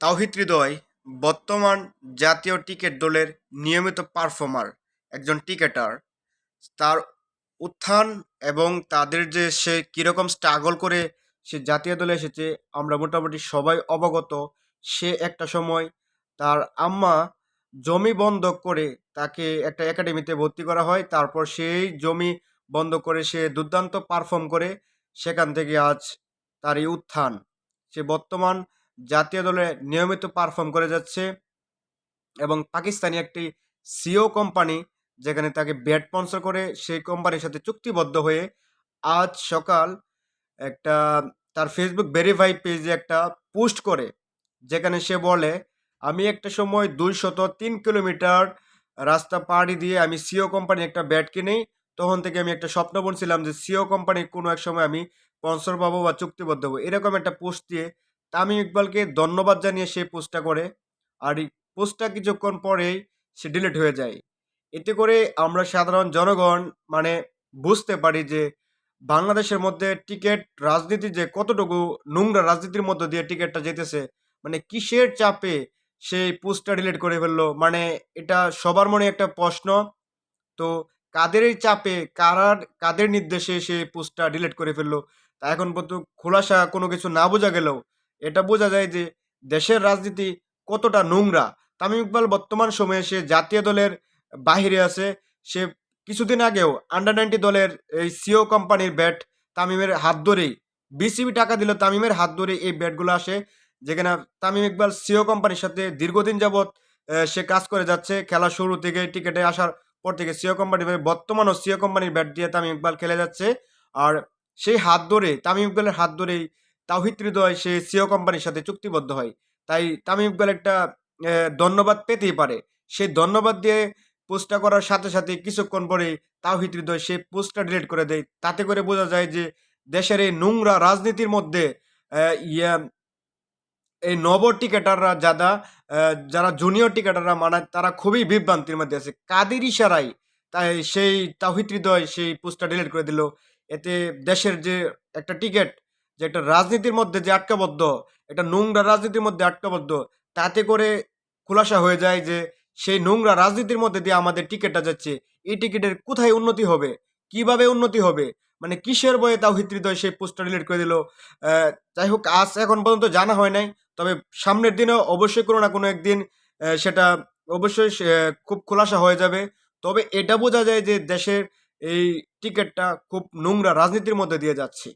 তাওহিদ হৃদয় বর্তমান জাতীয় ক্রিকেট দলের নিয়মিত পারফর্মার, একজন ক্রিকেটার। তার উত্থান এবং তাদের যে সে কীরকম স্ট্রাগল করে সে জাতীয় দলে এসেছে আমরা মোটামুটি সবাই অবগত। সে একটা সময় তার আম্মা জমি বন্ধক করে তাকে একটা একাডেমিতে ভর্তি করা হয়। তারপর সেই জমি বন্ধ করে সে দুর্দান্ত পারফর্ম করে সেখান থেকে আজ তার এই উত্থান। সে বর্তমান জাতীয় দলে নিয়মিত পারফর্ম করে যাচ্ছে এবং পাকিস্তানি একটি সিও কোম্পানি যেখানে তাকে ব্যাট স্পন্সর করে সেই কোম্পানির সাথে চুক্তিবদ্ধ হয়ে আজ সকাল একটা তার ফেসবুক ভেরিফাই পেজে একটা পোস্ট করে, যেখানে সে বলে, আমি একটা সময় 203 কিলোমিটার রাস্তা পাড়ি দিয়ে আমি সিও কোম্পানি একটা ব্যাট কিনি। তখন থেকে আমি একটা স্বপ্ন বুনছিলাম যে সিও কোম্পানির কোনো এক সময় আমি স্পন্সর পাবো বা চুক্তিবদ্ধ হবো। এরকম একটা পোস্ট দিয়ে তামিম ইকবালকে ধন্যবাদ জানিয়ে সেই পোস্টটা করে। আর এই পোস্টটা কিছুক্ষণ পরেই সে ডিলিট হয়ে যায়। এতে করে আমরা সাধারণ জনগণ মানে বুঝতে পারি যে বাংলাদেশের মধ্যে টিকেট রাজনীতি যে কতটুকু নোংরা রাজনীতির মধ্য দিয়ে টিকেটটা যেতেছে। মানে কিসের চাপে সেই পোস্টটা ডিলিট করে ফেললো, মানে এটা সবার মনে একটা প্রশ্ন। তো কাদের এই চাপে কাদের নির্দেশে সে পোস্টটা ডিলিট করে ফেললো তা এখন পর্যন্ত খোলাসা কোনো কিছু না বোঝা গেলেও এটা বোঝা যায় যে দেশের রাজনীতি কতটা নোংরা। তামিম ইকবাল বর্তমান সময়ে সে জাতীয় দলের বাহিরে আছে। সে কিছুদিন আগেও আন্ডার 90 দলের এই সিও কোম্পানির ব্যাট তামিমের হাত ধরেই, বিসিবি টাকা দিল তামিমের হাত ধরে এই ব্যাটগুলো আসে, যেখানে তামিম ইকবাল সিও কোম্পানির সাথে দীর্ঘদিন যাবৎ সে কাজ করে যাচ্ছে। খেলা শুরু থেকে টিকেটে আসার পর থেকে সিও কোম্পানি, বর্তমানও সিও কোম্পানির ব্যাট দিয়ে তামিম ইকবাল খেলে যাচ্ছে। আর সেই হাত ধরে তামিম ইকবালের হাত ধরেই তাওহিদ হৃদয় সে সিও কোম্পানির সাথে চুক্তিবদ্ধ হয়। তাই তামিম ইকবাল একটা ধন্যবাদ পেতেই পারে। সেই ধন্যবাদ দিয়ে পোস্টটা করার সাথে সাথে কিছুক্ষণ পরেই তাওহিদ হৃদয় সেই পোস্টটা ডিলিট করে দেয়। তাতে করে বোঝা যায় যে দেশের এই নোংরা রাজনীতির মধ্যে ইয়া এই নব টিকেটাররা যারা জুনিয়র টিকেটাররা মানে তারা খুবই বিভ্রান্তির মধ্যে আছে। কাদের ইশারায় তাই সেই তাওহিদ হৃদয় সেই পোস্টটা ডিলিট করে দিল। এতে দেশের যে একটা টিকেট, যে একটা রাজনীতির মধ্যে যে আটকাবদ্ধ, একটা নোংরা রাজনীতির মধ্যে আটকাবদ্ধ, তাতে করে খোলাসা হয়ে যায় যে সেই নোংরা রাজনীতির মধ্যে দিয়ে আমাদের টিকেটটা যাচ্ছে। এই টিকেটের কোথায় উন্নতি হবে? কিভাবে উন্নতি হবে? মানে কিসের বয়ে তাওহিদ হৃদয় সেই পোস্টটা ডিলিট করে দিল? যাই হোক, আজ এখন পর্যন্ত জানা হয় নাই। তবে সামনের দিনেও অবশ্যই কোনো না কোনো একদিন সেটা অবশ্যই খুব খোলাসা হয়ে যাবে। তবে এটা বোঝা যায় যে দেশের এই টিকেটটা খুব নোংরা রাজনীতির মধ্যে দিয়ে যাচ্ছে।